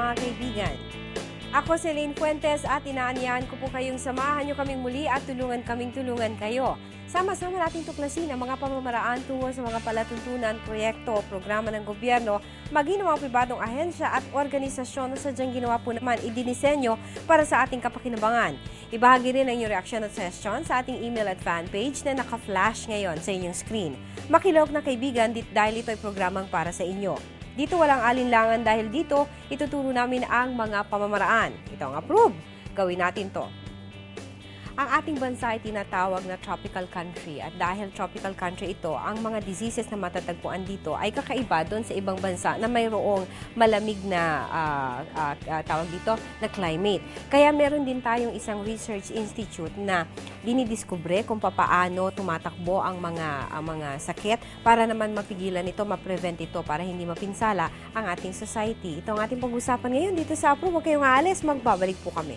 mga kaibigan. Ako si Elaine Fuentes at inaanyahan ko po kayong samahan nyo kaming muli at tulungan kayo. Sama-sama nating tuklasin ang mga pamamaraan tungo sa mga palatuntunan, proyekto o programa ng gobyerno, maging ng mga pribadong ahensya at organisasyon na sadyang ginawa po naman idinisenyo para sa ating kapakinabangan. Ibahagi rin ang inyong reaksyon at suggestion sa ating email at fanpage na naka-flash ngayon sa inyong screen. Makilahok na kaibigan dahil ito ay programang para sa inyo. Dito walang alinlangan dahil dito ituturo namin ang mga pamamaraan. Ito ang approve. Gawin natin to. Ang ating bansa ay tinatawag na tropical country at dahil tropical country ito, ang mga diseases na matatagpuan dito ay kakaiba doon sa ibang bansa na mayroong malamig na tawag dito na climate. Kaya meron din tayong isang research institute na dinidiskubre kung papaano tumatakbo ang mga sakit para naman mapigilan ito, ma-prevent ito para hindi mapinsala ang ating society. Ito ang ating pag-usapan ngayon dito sa Approve. Huwag kayong aalis, magbabalik po kami.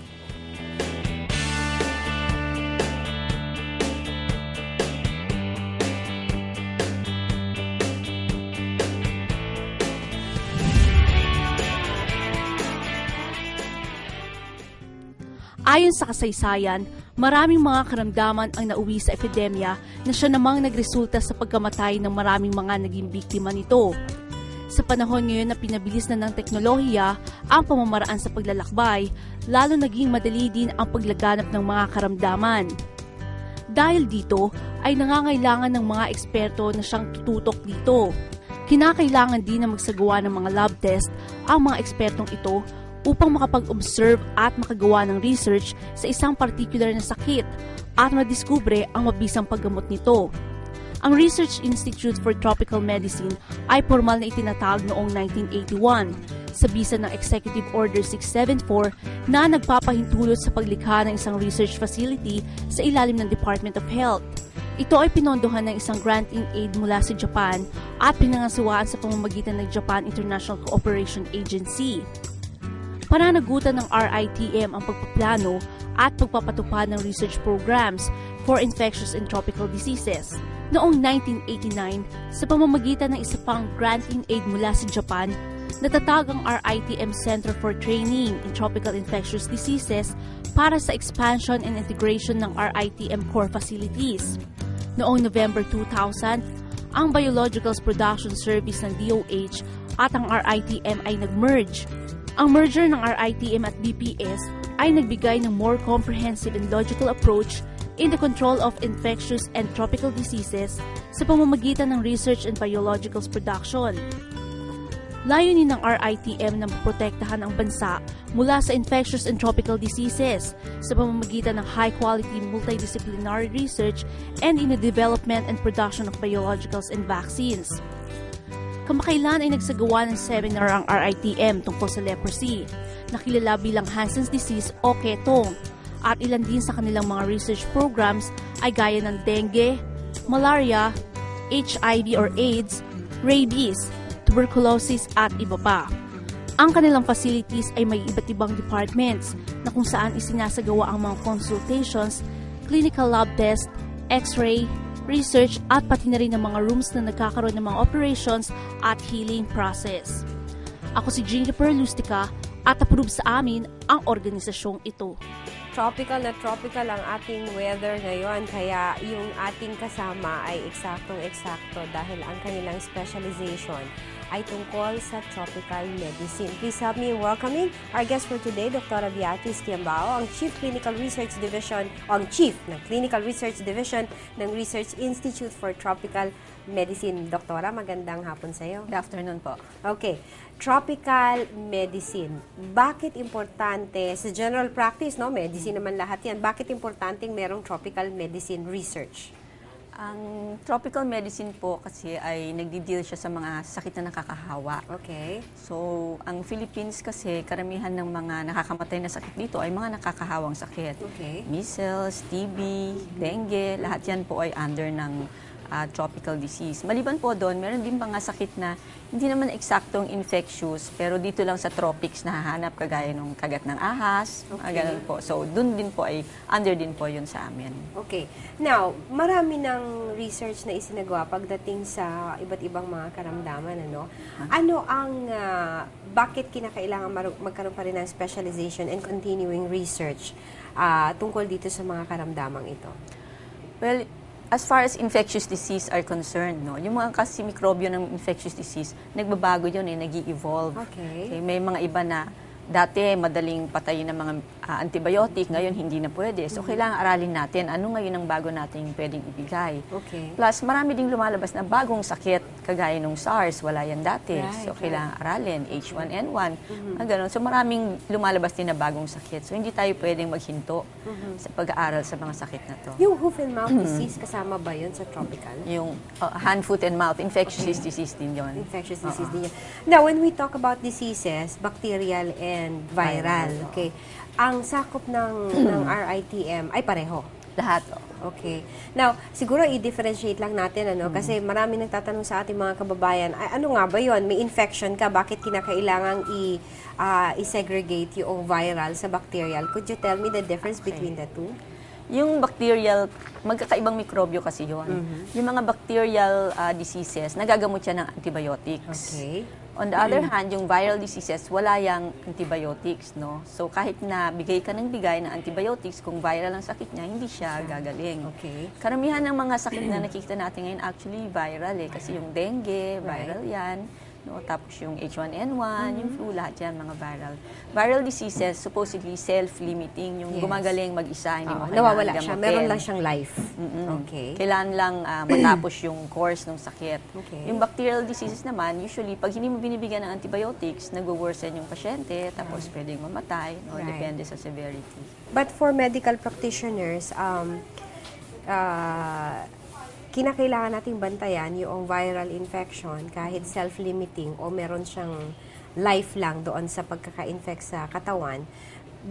Ayon sa kasaysayan, maraming mga karamdaman ang nauwi sa epidemya na siya namang nagresulta sa pagkamatay ng maraming mga naging biktima nito. Sa panahon ngayon na pinabilis na ng teknolohiya ang pamamaraan sa paglalakbay, lalo naging madali din ang paglaganap ng mga karamdaman. Dahil dito ay nangangailangan ng mga eksperto na siyang tututok dito. Kinakailangan din na magsagawa ng mga lab test ang mga ekspertong ito upang makapag-observe at makagawa ng research sa isang particular na sakit at madiskubre ang mabisang paggamot nito. Ang Research Institute for Tropical Medicine ay formal na itinatag noong 1981 sa bisa ng Executive Order 674 na nagpapahintulot sa paglikha ng isang research facility sa ilalim ng Department of Health. Ito ay pinondohan ng isang granting aid mula sa Japan at pinangasiwaan sa pamamagitan ng Japan International Cooperation Agency. Pananagutan ng RITM ang pagpaplano at pagpapatupad ng research programs for infectious and tropical diseases. Noong 1989, sa pamamagitan ng isa pang granting aid mula sa Japan, natatag ang RITM Center for Training in Tropical Infectious Diseases para sa expansion and integration ng RITM core facilities. Noong November 2000, ang Biologicals Production Service ng DOH at ang RITM ay nag-merge. Ang merger ng RITM at DPS ay nagbigay ng more comprehensive and logical approach in the control of infectious and tropical diseases sa pamamagitan ng research and biologicals production. Layunin ng RITM na maprotektahan ang bansa mula sa infectious and tropical diseases sa pamamagitan ng high-quality multidisciplinary research and in the development and production of biologicals and vaccines. Kamakailan ay nagsagawa ng seminar ang RITM tungkol sa leprosy, na kilala bilang Hansen's disease o ketong, at ilan din sa kanilang mga research programs ay gaya ng dengue, malaria, HIV or AIDS, rabies, tuberculosis at iba pa. Ang kanilang facilities ay may iba't ibang departments na kung saan isinasagawa ang mga consultations, clinical lab test, x-ray, research at pati na rin ng mga rooms na nagkakaroon ng mga operations at healing process. Ako si Jennifer Lustica at approve sa amin ang organisasyong ito. Tropical na tropical ang ating weather ngayon, kaya yung ating kasama ay eksaktong-eksakto dahil ang kanilang specialization ay tungkol sa tropical medicine. Please help me in welcoming our guest for today, Dr. Beatriz Tiambao, ang Chief Clinical Research Division o ang Chief ng Clinical Research Division ng Research Institute for Tropical Medicine. Doktora, magandang hapon sa iyo. Good afternoon po. Okay. Tropical medicine. Bakit importante sa general practice, no? Medicine naman lahat yan. Bakit importanteng merong tropical medicine research? Ang tropical medicine po kasi ay nagdi-deal siya sa mga sakit na nakakahawa. Okay. So, ang Philippines kasi, karamihan ng mga nakakamatay na sakit dito ay mga nakakahawang sakit. Okay. Measles, TB, dengue, lahat yan po ay under ng tropical disease. Maliban po doon, meron din mga sakit na hindi naman eksaktong infectious, pero dito lang sa tropics nahahanap kagaya ng kagat ng ahas, ganun po. So, doon din po ay, under din po yun sa amin. Okay. Now, marami ng research na isinagawa pagdating sa iba't ibang mga karamdaman, ano? Ano ang, bakit kinakailangan magkaroon pa rin ng specialization and continuing research tungkol dito sa mga karamdamang ito? Well, as far as infectious disease are concerned, no, yung mga kasi mikrobyo ng infectious disease, nagbabago yun nag-i-evolve. Okay. May mga iba na dati madaling patayin ng mga antibiotic, ngayon hindi na pwede. So, kailangan aralin natin ano ngayon ang bago nating pwedeng ibigay. Okay. Plus, marami ding lumalabas na bagong sakit, kagaya nung SARS, wala yan dati. Right, so, kailangan aralin, H1N1, ganun. So, maraming lumalabas din na bagong sakit. So, hindi tayo pwedeng maghinto sa pag-aaral sa mga sakit na to. Yung hoof and mouth disease, kasama ba yun sa tropical? Yung hand, foot, and mouth, infectious disease din yun. Infectious disease din yan. Now, when we talk about diseases, bacterial and viral, okay, ang sakop ng RITM ay pareho. Lahat. Okay. Now, siguro i-differentiate lang natin, ano, kasi marami nagtatanong sa ating mga kababayan, ay, ano nga ba yon? May infection ka, bakit kinakailangang i-segregate yung viral sa bacterial? Could you tell me the difference between the two? Yung bacterial, magkakaibang mikrobyo kasi yun. Yung mga bacterial diseases, nagagamot siya ng antibiotics. Okay. On the other hand, yung viral diseases, wala yang antibiotics, no? So, kahit na bigay ka ng bigay ng antibiotics, kung viral ang sakit niya, hindi siya gagaling. Okay. Karamihan ng mga sakit na nakikita natin ngayon, actually viral kasi yung dengue, viral yan. No? Tapos yung H1N1, yung flu, lahat yan, mga viral. Viral diseases, supposedly self-limiting, yung gumagaling mag-isa, hindi mo nawawala siya, meron lang siyang life. Okay. Kailangan lang matapos yung course ng sakit. Okay. Yung bacterial diseases naman, usually, pag hindi mo binibigyan ng antibiotics, nag-worsen yung pasyente, tapos pwedeng mamatay, no? Depende sa severity. But for medical practitioners, kinakailangan nating bantayan yung viral infection kahit self-limiting o meron siyang life lang doon sa pagkaka-infect sa katawan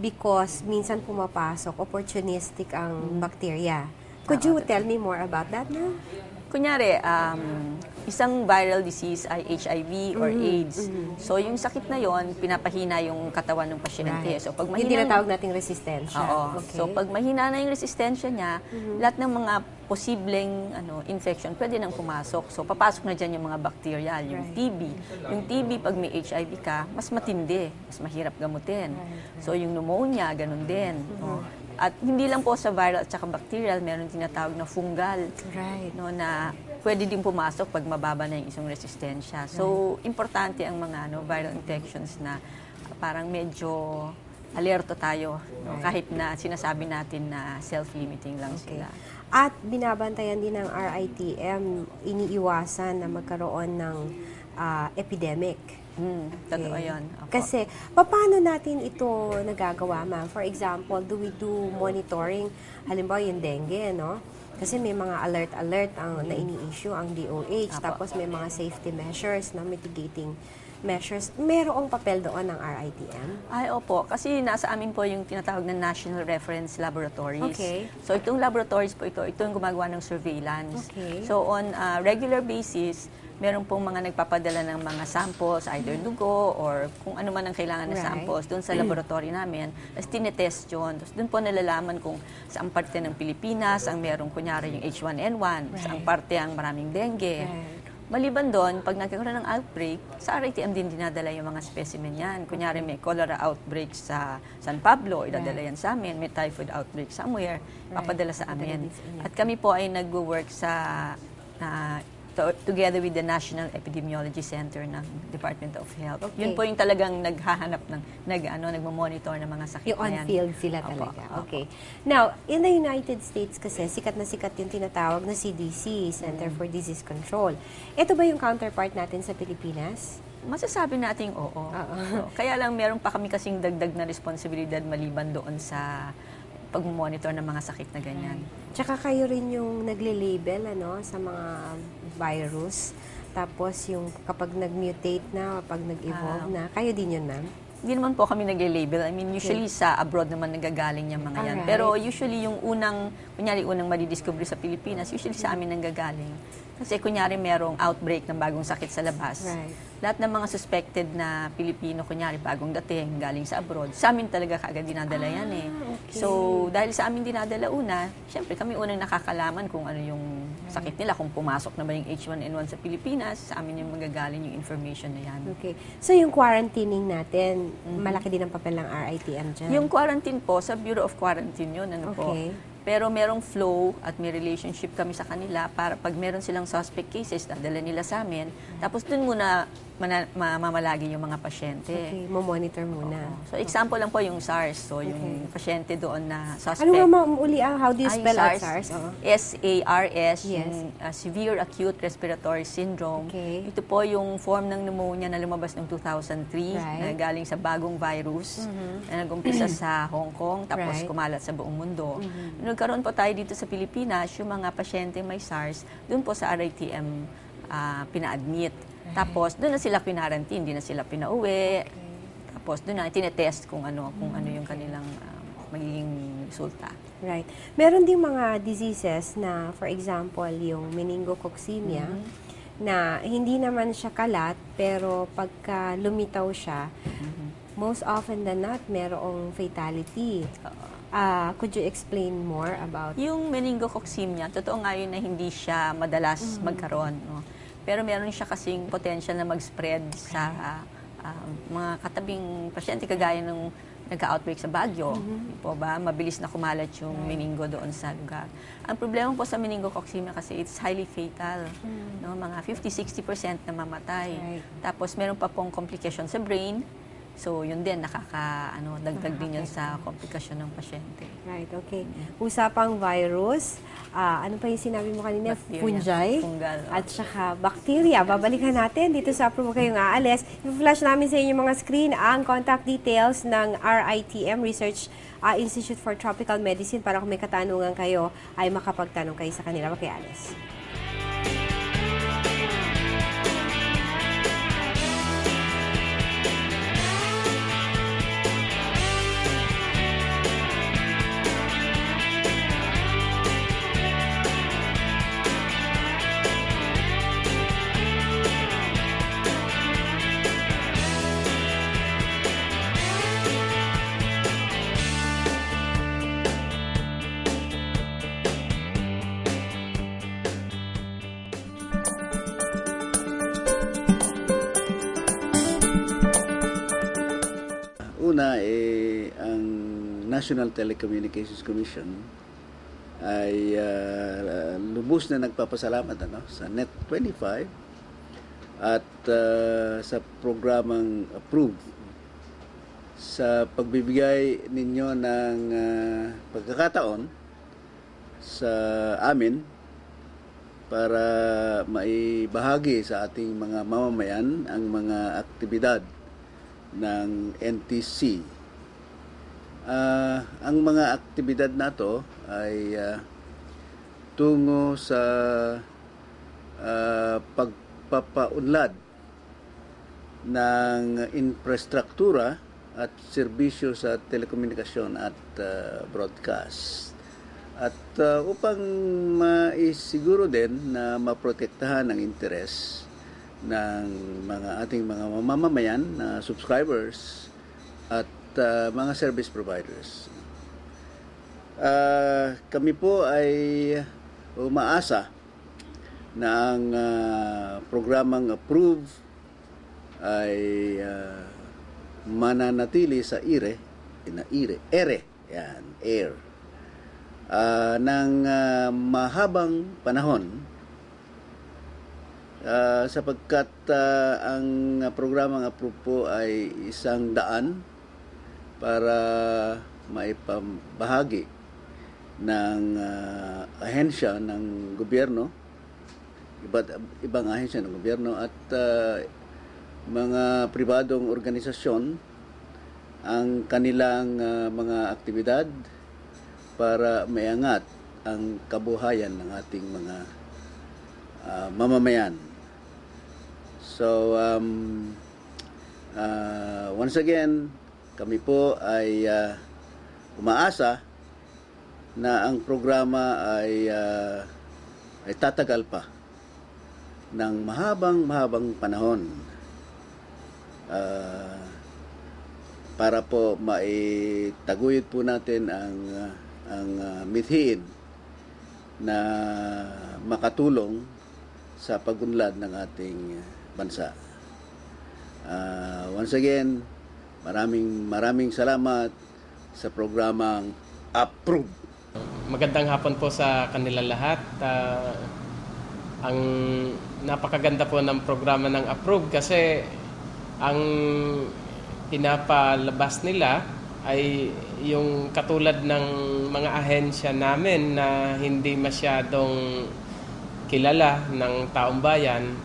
because minsan pumapasok, opportunistic ang bacteria. Could you tell me more about that now? Kunyari, isang viral disease ay HIV or AIDS. So, yung sakit na yon pinapahina yung katawan ng pasyente. Right. So, pag Yung mahina, tinatawag nating resistensya. Oo. Okay. So, pag mahina na yung resistensya niya, lahat ng mga posibleng infection pwede nang pumasok. So, papasok na dyan yung mga bacterial, yung TB. Yung TB, pag may HIV ka, mas matindi, mas mahirap gamutin. So, yung pneumonia, ganun din. No? At hindi lang po sa viral at saka bacterial, meron tinatawag na fungal. Right. No, na pwede din pumasok pag mababa na yung isang resistensya. So, importante ang mga viral infections na parang medyo alerto tayo. No? Kahit na sinasabi natin na self-limiting lang sila. At binabantayan din ng RITM, iniiwasan na magkaroon ng epidemic. Totoo yun. Opo. Kasi, paano natin ito nagagawa, ma'am? For example, do we do monitoring? Halimbawa, yung dengue, no? Kasi may mga alert ang na ini-issue ang DOH. Tapos may mga safety measures na mitigating measures. Merong papel doon ng RITM? Ay, opo. Kasi nasa amin po yung tinatawag na National Reference Laboratories. Okay. So, itong laboratories po ito yung gumagawa ng surveillance. Okay. So, on a regular basis, meron pong mga nagpapadala ng mga samples, either dugo or kung ano man ang kailangan na samples doon sa laboratory namin. Tapos tinetest yun. Tapos doon po nalalaman kung saan parte ng Pilipinas ang merong kunyari yung H1N1, saan parte ang maraming dengue. Maliban doon, pag nagkakaroon ng outbreak, sa RITM din dinadala yung mga specimen yan. Kunyari may cholera outbreak sa San Pablo, idadala yan sa amin. May typhoid outbreak somewhere, papadala sa amin. At kami po ay nag-work sa together with the National Epidemiology Center ng Department of Health. Okay. Yun po yung talagang naghahanap ng nagmo-monitor ng mga sakit Yung na yan. on-field sila talaga. Okay. Now, in the United States kasi, sikat na sikat yung tinatawag na CDC, Center for Disease Control. Ito ba yung counterpart natin sa Pilipinas? Masasabi nating oo. So, kaya lang meron pa kami kasing dagdag na responsibilidad maliban doon sa pag-monitor ng mga sakit na ganyan. Tsaka kayo rin yung nagle-label sa mga virus. Tapos yung kapag nag-mutate na, kapag nag-evolve na, kayo din yun, ma'am? Hindi naman po kami nag-label. I mean, usually sa abroad naman nagagaling yung mga yan. Alright. Pero usually yung unang madidiscover sa Pilipinas, usually sa amin nanggagaling. Kasi kunyari merong outbreak ng bagong sakit sa labas. Right. Lahat ng mga suspected na Pilipino, kunyari bagong dating, galing sa abroad, sa amin talaga kaagad dinadala yan eh. Okay. So, dahil sa amin dinadala una, syempre kami unang nakakalaman kung ano yung sakit nila, kung pumasok na ba yung H1N1 sa Pilipinas, sa amin yung magagaling yung information na yan. Okay. So, yung quarantining natin, malaki din ang papel ng RITM dyan? Yung quarantine po, sa Bureau of Quarantine yun, ano po. Okay. Pero merong flow at may relationship kami sa kanila para pag meron silang suspect cases, dadala nila sa amin. Tapos dun muna mamamalagi yung mga pasyente. Okay, mo-monitor muna. So, example lang po yung SARS. So, yung pasyente doon na suspect. Ano nga uli how do you Yung spell out SARS? Oo. SARS, Yes. yung Severe Acute Respiratory Syndrome. Okay. Ito po yung form ng pneumonia na lumabas noong 2003, Right. na galing sa bagong virus, na nag-umpisa sa Hong Kong, tapos Right. kumalat sa buong mundo. Nung nagkaroon po tayo dito sa Pilipinas, yung mga pasyente may SARS, doon po sa RITM pina-admit. Tapos, doon na sila pinarantine, hindi na sila pinauwi. Tapos, doon na tinetest kung ano yung kanilang magiging resulta. Right. Meron ding mga diseases na, for example, yung meningococcemia, na hindi naman siya kalat, pero pagka lumitaw siya, most often than not, merong fatality. Could you explain more about? Yung meningococcemia, totoo nga yun na hindi siya madalas magkaroon. No? Pero meron siya kasing potential na mag-spread sa mga katabing pasyente, kagaya ng nagka-outbreak sa Baguio. Po ba? Mabilis na kumalat yung meningo doon sa lugar. Ang problema po sa meningococcemia kasi it's highly fatal. No? Mga 50-60% na mamatay. Right. Tapos meron pa pong complication sa brain. So, yun din, dagdag din yun sa komplikasyon ng pasyente. Right, okay. Usapang virus, ano pa yung sinabi mo kanina? Bacteria. Fungi? Fungal, At saka bacteria. Babalikan natin dito sa Approve Kayong Aalis. I-flash namin sa inyo mga screen ang contact details ng RITM, Research Institute for Tropical Medicine, para kung may katanungan kayo, ay makapagtanong kayo sa kanila. Makialis. Una, ang National Telecommunications Commission ay lubos na nagpapasalamat sa Net25 at sa programang Approve sa pagbibigay ninyo ng pagkakataon sa amin para maibahagi sa ating mga mamamayan ang mga aktibidad ng NTC. Ang mga aktibidad na to ay tungo sa pagpapaunlad ng infrastruktura at serbisyo sa telekomunikasyon at broadcast. At upang maisiguro din na maprotektahan ang interes ng ating mga mamamayan na subscribers at mga service providers. Kami po ay umaasa na ang programang Approve ay mananatili sa ere ng mahabang panahon, sapagkat ang programang Approve po ay isang daan para maipambahagi ng ahensya ng gobyerno, ibang ahensya ng gobyerno at mga pribadong organisasyon ang kanilang mga aktibidad para maiangat ang kabuhayan ng ating mga mamamayan. So, Once again, kami po ay umaasa na ang programa ay tatagal pa ng mahabang panahon para po maitaguyod po natin ang mithiin na makatulong sa pagunlad ng ating bansa. Once again, maraming salamat sa programang Approve. Magandang hapon po sa kanila lahat. Ang napakaganda po ng programa ng Approve kasi ang pinapalabas nila ay yung katulad ng mga ahensya namin na hindi masyadong kilala ng taong bayan,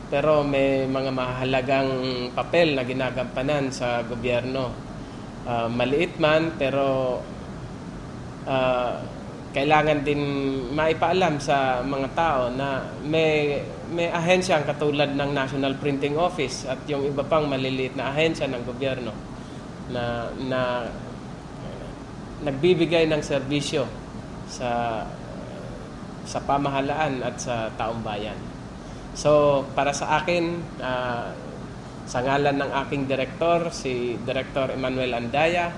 pero may mga mahalagang papel na ginagampanan sa gobyerno. Maliit man, pero kailangan din maipaalam sa mga tao na may ahensyang katulad ng National Printing Office at yung iba pang maliliit na ahensya ng gobyerno na nagbibigay ng serbisyo sa pamahalaan at sa taong bayan. So, para sa akin, sa ngalan ng aking direktor, si Director Emmanuel Andaya,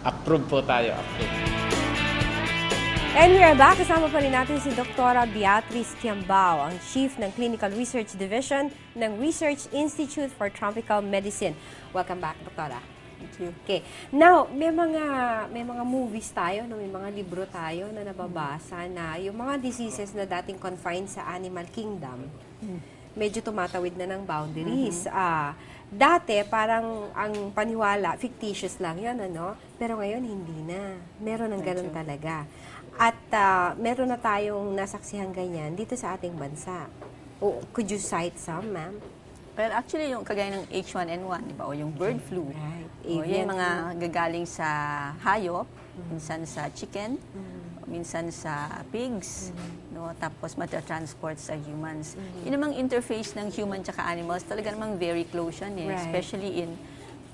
approve po tayo. Approve. And we are back. Kasama pa rin natin si Dr. Beatrice Tiambao, ang Chief ng Clinical Research Division ng Research Institute for Tropical Medicine. Welcome back, Doktora. Thank you. Okay. Now, may mga movies tayo, no? May mga libro tayo na nababasa na yung mga diseases na dating confined sa animal kingdom, medyo tumatawid na ng boundaries. Dati, parang ang paniwala, fictitious lang yun, ano? Pero ngayon, hindi na. Meron ng ganun talaga. At meron na tayong nasaksihan ganyan dito sa ating bansa. Could you cite some, ma'am? Well, actually, yung kagaya ng H1N1, di ba? O yung bird flu. Right. O yung mga gagaling sa hayop, minsan sa chicken, minsan sa pigs, no? Tapos matatransport sa humans. Yun namang interface ng human tsaka animals, talaga namang very close yan eh. Right. Especially in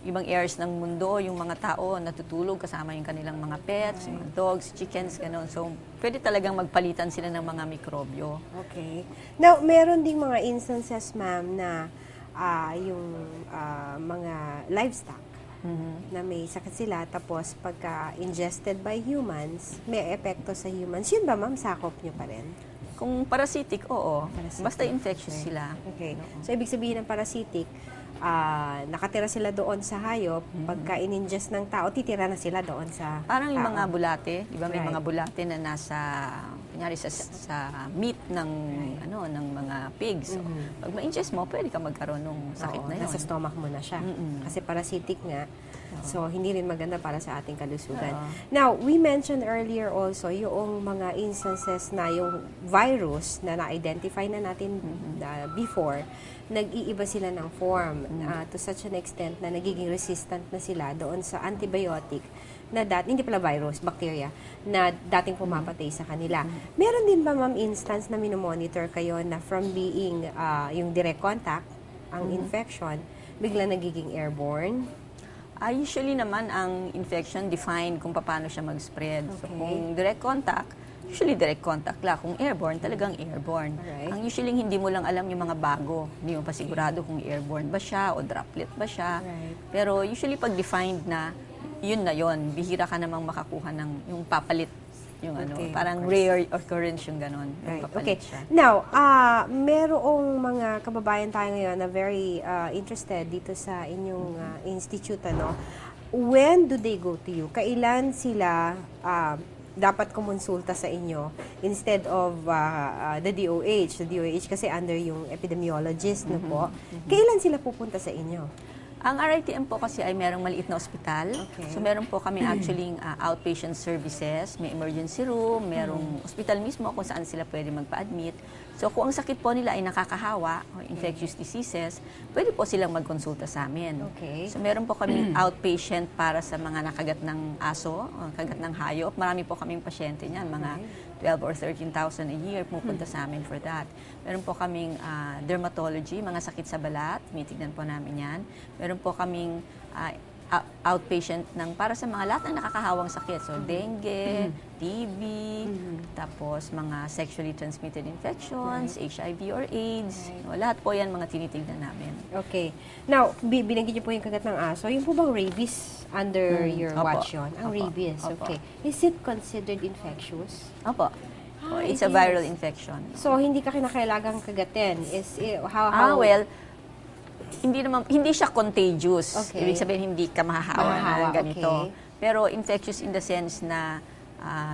ibang areas ng mundo, yung mga tao natutulog kasama yung kanilang mga pets, mga dogs, chickens, gano'n. So, pwede talagang magpalitan sila ng mga mikrobyo. Okay. Now, meron ding mga instances, ma'am, na yung mga livestock na may sakit sila, tapos pagka ingested by humans, may epekto sa humans. Yun ba, ma'am, sakop nyo pa rin? Kung parasitic, oo. Parasitic. Basta infectious sila. Okay. So, ibig sabihin ng parasitic, nakatira sila doon sa hayop, pagka in-ingest ng tao, titira na sila doon sa Parang yung tao. mga bulate, di ba may Right. mga bulate na nasa, kunyari sa meat ng ng mga pigs. So, pag ma-ingest mo, pwede ka magkaroon ng sakit Oo, na yun. nasa stomach mo na siya. Kasi parasitic nga. So, hindi rin maganda para sa ating kalusugan. Now, we mentioned earlier also yung mga instances na yung virus na na-identify na natin before, nag-iiba sila ng form to such an extent na nagiging resistant na sila doon sa antibiotic na hindi pala virus, bacteria, na dating pumapatay sa kanila. Meron din ba, ma'am, instance na minomonitor kayo na from being yung direct contact, ang infection, bigla nagiging airborne? Usually naman, ang infection defined kung paano siya mag-spread. So, Okay. kung direct contact, usually direct contact lang. Kung airborne, talagang airborne. Alright. Ang usually hindi mo lang alam yung mga bago. Hindi mo pa sigurado kung airborne ba siya o droplet ba siya. Right. Pero usually pag defined na yun, bihira ka namang makakuha ng yung papalit. Yung Okay, parang of course. rare occurrence yung ganon. Yung Right. papalit Okay. siya. Now, merong mga kababayan tayo ngayon na very interested dito sa inyong institute, ano? When do they go to you? Kailan sila dapat kumonsulta sa inyo instead of the DOH? The DOH kasi under yung epidemiologist, no po? Kailan sila pupunta sa inyo? Ang RITM po kasi ay merong maliit na ospital. Okay. So meron po kami actually outpatient services, may emergency room, merong ospital mismo kung saan sila pwede magpa-admit. So kung ang sakit po nila ay nakakahawa o infectious diseases, pwede po silang magkonsulta sa amin. Okay. So meron po kami outpatient para sa mga nakagat ng aso, kagat ng hayop. Marami po kaming pasyente niyan, mga 12 or 13,000 a year pupunta sa amin for that. Meron po kaming dermatology, mga sakit sa balat, tinitignan po namin yan. Meron po kaming outpatient para sa mga lahat ng nakakahawang sakit. So, dengue, TB, tapos mga sexually transmitted infections, HIV or AIDS. No, lahat po yan mga tinitignan namin. Okay. Now, binanggit niyo po yung kagat ng aso. Yung po bang rabies under your Opo. watch yun? Ang Opo. rabies, Opo. okay. Is it considered infectious? Opo. It's a it viral is. infection. So, hindi ka kinakailangang kagatin. How Well, hindi siya contagious. Okay. Ibig sabihin, hindi ka mahahawa ng ganito. okay. Pero infectious in the sense na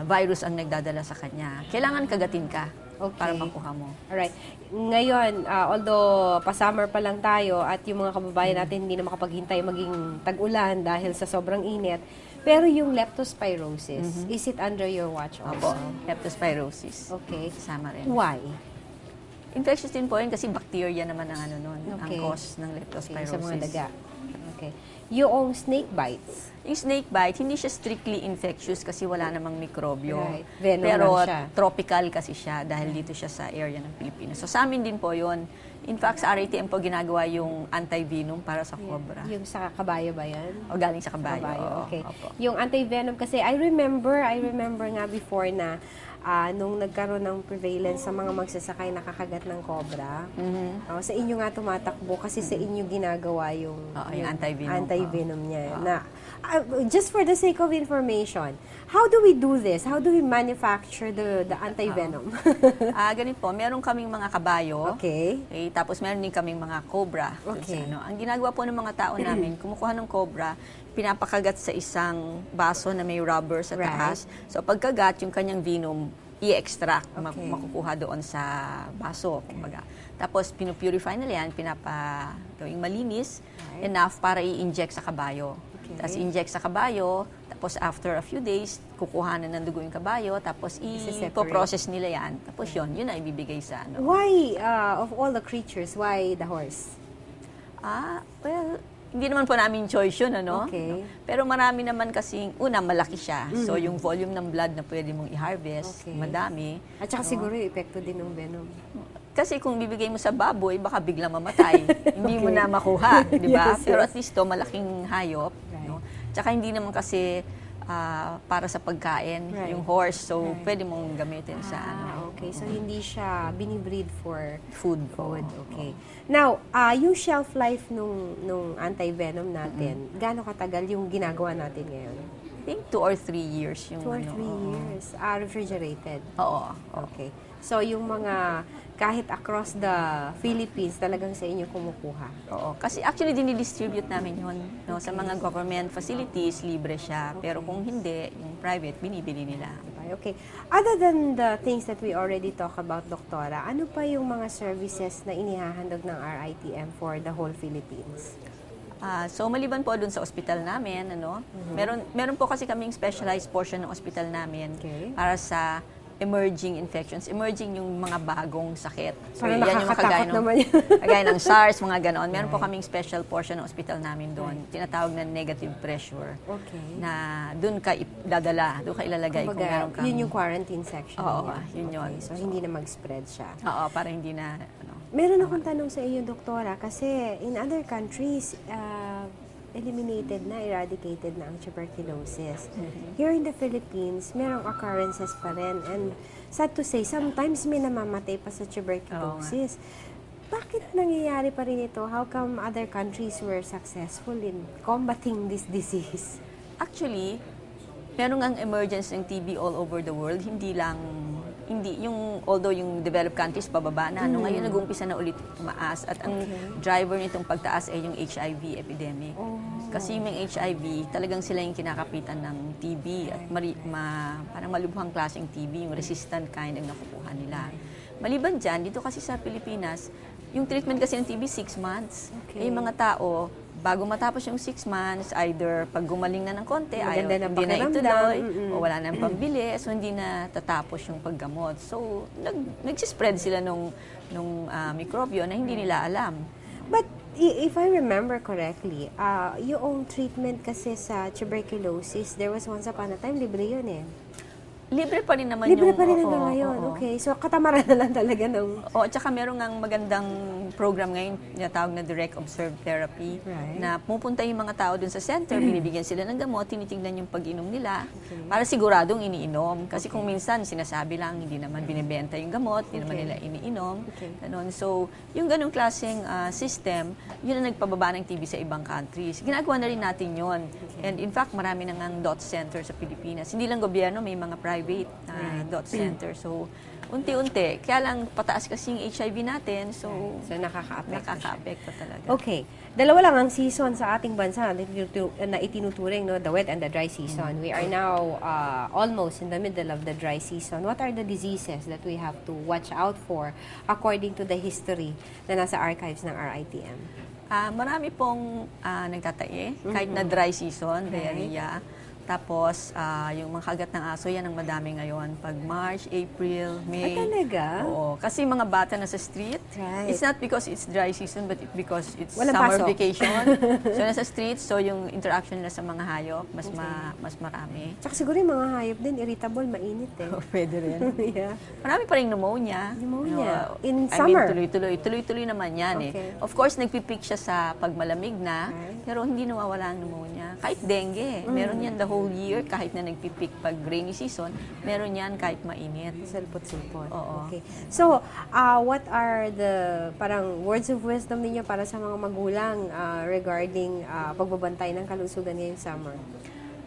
virus ang nagdadala sa kanya. Kailangan kagatin ka para makuha mo. Alright. Ngayon, although pa-summer pa lang tayo at yung mga kababayan natin hindi na makapaghintay maging tag-ulan dahil sa sobrang init, pero yung leptospirosis, is it under your watch Opo, also? leptospirosis. Okay. Kasama rin. Why? Infectious din po yun kasi bacteria naman ang Okay. ang cause ng Okay, leptospirosis. sa mga daga. Okay. Yung snake bites. Yung snake bite, hindi siya strictly infectious kasi wala namang mikrobyo. Right. Venom Pero lang siya. tropical kasi siya dahil dito siya sa area ng Pilipinas. So sa amin din po yun. In fact, sa RITM po ginagawa yung anti-venom para sa cobra. Yung sa kabayo ba yan? O galing sa kabayo. Oo, Okay. opo. Yung anti-venom kasi, I remember nga before na nung nagkaroon ng prevalence sa mga magsasakay nakakagat ng cobra, sa inyo nga tumatakbo kasi sa inyo ginagawa yung, Oo, yung anti-venom. anti-venom niya. Na, just for the sake of information, how do we do this? How do we manufacture the anti-venom? Ganito po, meron kaming mga kabayo. Okay. Tapos meron din kaming mga cobra. Dun Okay. sa, Ang ginagawa po ng mga tao namin, kumukuha ng cobra, pinapakagat sa isang baso na may rubber sa Right. taas. So pagkagat, yung kanyang venom, i-extract, Okay. makukuha doon sa baso. Kumbaga. Tapos pinupurify nila yan, gawing malinis, enough para i-inject sa kabayo. Okay. Tapos i-inject sa kabayo, tapos after a few days, kukuhanan ng dugo yung kabayo, tapos Isi-separate. i-process nila yan. Tapos yun na ibibigay sa ano. Why, of all the creatures, why the horse? Well, hindi naman po namin choice yun, ano? Okay. Pero marami naman kasing, una, malaki siya. So, yung volume ng blood na pwede mong i-harvest, Okay. madami. At saka siguro yung epekto din ng venom. Kasi kung bibigay mo sa baboy, baka biglang mamatay. Hindi mo na makuha, di ba? Yes, Pero yes. at least to, malaking hayop. Right. No? Tsaka hindi naman kasi para sa pagkain, Right. yung horse. So, pwede mong gamitin sa ano, Okay. So, hindi siya binibreed for food. food. Okay. Now, yung shelf life nung anti-venom natin, gaano katagal yung ginagawa natin ngayon? I think 2 or 3 years yung 2 or ano. 3 years. Refrigerated. Oo. Okay. So, yung mga, kahit across the Philippines, talagang sa inyo kumukuha. Oo. Kasi actually, dinidistribute namin yun. No? Sa mga government facilities, libre siya. Pero kung hindi, yung private, binibili nila. Okay. Other than the things that we already talk about, Doktora, ano pa yung mga services na inihahandog ng RITM for the whole Philippines? So maliban po dun sa ospital namin, meron po kasi kaming specialized portion ng ospital namin Okay. para sa emerging infections. Emerging yung mga bagong sakit. So, Parang yan yung nakakatakot naman yun. kagaya ng SARS, mga ganon. Meron po kaming special portion ng ospital namin doon. Tinatawag na negative pressure. Okay. Na doon ka dadala, doon ka ilalagay kung Kumbaga, meron kang... yun yung quarantine section. Oo, niya. yun yun. Okay, so, hindi na mag-spread siya. Oo, para hindi na... Meron akong tanong sa iyo, Doktora, kasi in other countries, eliminated na, eradicated na ang tuberculosis. Here in the Philippines, merong occurrences pa rin. And sad to say, sometimes may namamatay pa sa tuberculosis. Bakit nangyayari pa rin ito? How come other countries were successful in combating this disease? Actually, meron ang emergence ng TB all over the world, although yung developed countries pababa na, ngayon nag-uumpisa na ulit tumaas at ang driver nitong pagtaas ay yung HIV epidemic. Kasi yung HIV, talagang sila yung kinakapitan ng TB at parang malubhang klaseng TB, yung resistant kind ang nakukuha nila. Maliban dyan, dito kasi sa Pilipinas, yung treatment kasi ng TB 6 months. Okay. Eh, yung mga tao, bago matapos yung 6 months, either pag gumaling na ng konti, Maganda na hindi na pakiramdam. ituloy, o wala na pambili, so hindi na tatapos yung paggamot. So, nagsispread sila nung mikrobyo na hindi nila alam. But if I remember correctly, yung treatment kasi sa tuberculosis, there was once upon a time, libre yun eh. Libre pa rin naman Libre yung... pa rin hanggang oo, ngayon. oo. Okay, so katamaran na lang talaga ng... O, at saka meron ngang magandang program ngayon, tinatawag na Direct Observed Therapy, Right. na pupunta yung mga tao dun sa center, binibigyan sila ng gamot, tinitignan yung pag-inom nila, para siguradong iniinom. Kasi kung minsan, sinasabi lang, hindi naman binibenta yung gamot, hindi naman nila iniinom. Okay. Ganon. So, yung ganong klaseng system, yun ang nagpababa ng TB sa ibang countries. Ginagawa na rin natin yun. And in fact, marami na ngang DOTS center sa Pilipinas. Hindi lang gobyerno, may mga private DOTS center. So, unti-unti. Kaya lang, pataas kasi yung HIV natin. So, So, nakaka-apekto siya. nakaka-apekto talaga. Okay. Dalawa lang ang season sa ating bansa na itinuturing, no? The wet and the dry season. We are now almost in the middle of the dry season. What are the diseases that we have to watch out for according to the history na nasa archives ng RITM? Marami pong nagtatae, kahit na dry season, diarrhea. Tapos, yung mga kagat ng aso, yan ang madami ngayon. Pag March, April, May. Talaga? Oo. Kasi mga bata na sa street, Right. it's not because it's dry season, but because it's Walang summer pasok. vacation. So, nasa street, so yung interaction nila sa mga hayop, mas marami. Tsaka siguro yung mga hayop din, irritable, mainit eh. Pwede rin. Yeah. Marami pa rin pneumonia. Pneumonia. In I summer. mean, tuloy-tuloy naman yan Okay. eh. Of course, nagpipeak siya sa pagmalamig na, Right. pero hindi nawawala ang pneumonia. Kahit dengue, meron yan the whole year, kahit na nagpipeak pag rainy season, meron yan kahit mainit. Sulpot-sulpot. Oo. Okay. So, what are the parang words of wisdom ninyo para sa mga magulang regarding pagbabantay ng kalusugan ngayong summer?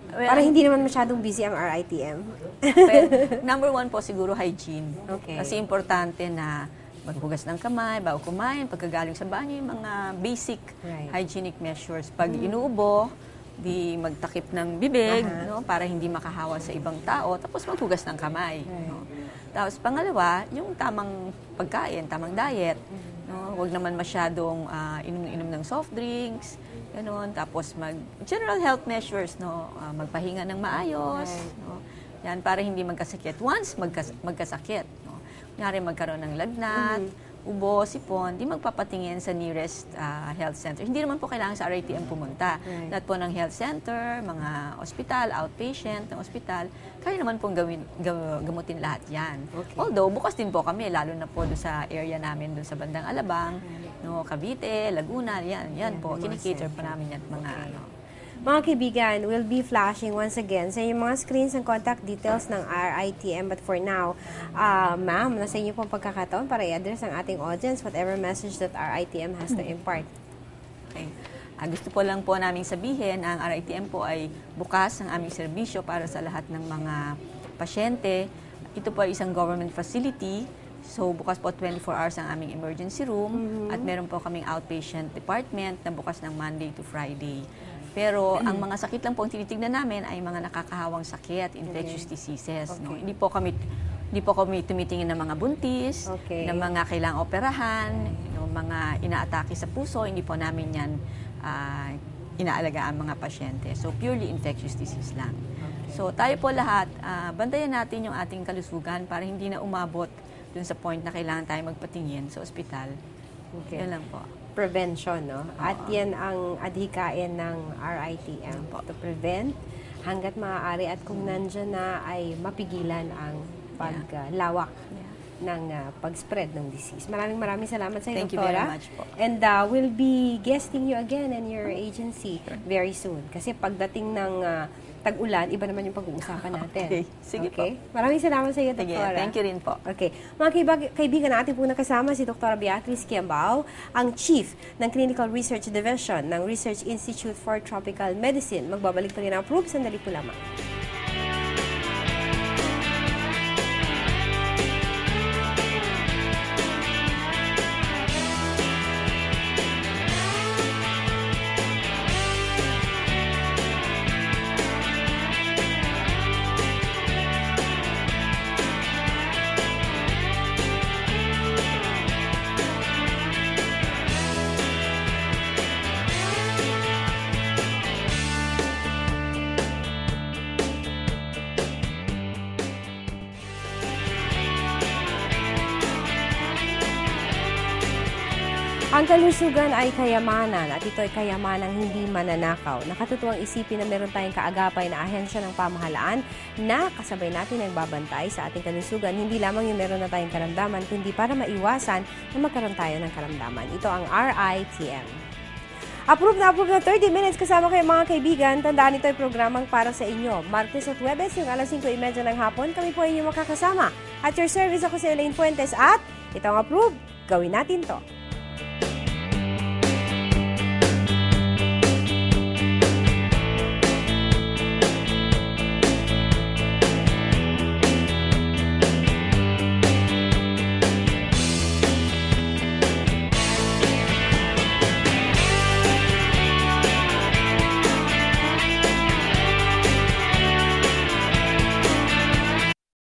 Well, Para hindi naman masyadong busy ang RITM. well, number one po siguro hygiene. Okay. Kasi importante na maghugas ng kamay, bago kumain, pagkagaling sa banyo, yung mga basic Right. hygienic measures. Pag inuubo, di magtakip ng bibig, no, para hindi makahawa sa ibang tao, tapos maghugas ng kamay. No. Tapos pangalawa, yung tamang pagkain, tamang diet. No, huwag naman masyadong inom ng soft drinks, ganun. Tapos general health measures, no, magpahinga ng maayos, no. Yan para hindi magkasakit. Once magkasakit, no. Kunyari magkaroon ng lagnat, ubo, sipon, di magpapatingin sa nearest health center. Hindi naman po kailangan sa RITM pumunta. Right. Lahat po ng health center, mga ospital, outpatient ng ospital, kaya naman pong gamutin lahat yan. Okay. Although, bukas din po kami, lalo na po doon sa area namin, doon sa bandang Alabang, no, Cavite, Laguna, yan po. mga Kinikater center. pa namin yan, mga Mga kaibigan, we'll be flashing once again sa inyong mga screens ang contact details ng RITM. But for now, ma'am, nasa inyo pong pagkakataon para i-address ang ating audience whatever message that RITM has to impart. Okay. Gusto po lang po namin sabihin, ang RITM po ay bukas ang aming serbisyo para sa lahat ng mga pasyente. Ito po ay isang government facility. So, bukas po 24 hours ang aming emergency room at meron po kaming outpatient department na bukas ng Monday to Friday. Pero ang mga sakit lang po ang tinitignan namin ay mga nakakahawang sakit, infectious diseases. No? Hindi po kami tumitingin ng mga buntis, Okay. ng mga kailangang operahan, ng mga inaatake sa puso. Hindi po namin yan inaalagaan mga pasyente. So, purely infectious disease lang. So, tayo po lahat, bantayan natin yung ating kalusugan para hindi na umabot dun sa point na kailangan tayo magpatingin sa ospital. Okay. Yan lang po. Prevention, no? At yan ang adhikain ng RITM. To prevent hanggat maaari at kung nandyan na ay mapigilan ang paglawak ng pag-spread ng disease. Maraming salamat sa iyo, Thank you Doktora. very much po. And we'll be guesting you again in your agency very soon. Kasi pagdating ng tag-ulan, iba naman yung pag-uusapan natin. Okay. Sige po. Maraming salamat sa iyo, Sige, Doktora. thank you rin po. Okay. Mga kaibigan natin po nakasama si Dr. Beatriz Quiambao, ang Chief ng Clinical Research Division ng Research Institute for Tropical Medicine. Magbabalik pa rin ang probe. Sandali po lamang. Ang kalusugan ay kayamanan at ito ay kayamanang hindi mananakaw. Nakatutuwang isipin na meron tayong kaagapay na ahensya ng pamahalaan na kasabay natin ang babantay sa ating kalusugan. Hindi lamang yung meron na tayong karamdaman, kundi para maiwasan na magkaroon tayo ng karamdaman. Ito ang RITM. Approve na 30 minutes kasama kayo mga kaibigan. Tandaan, ito ay programang para sa inyo. Martes at Huwebes, yung alas 5:30 ng hapon, kami po ay inyong makakasama. At your service, ako si Elaine Fuentes at ito ang Approve. Gawin natin to.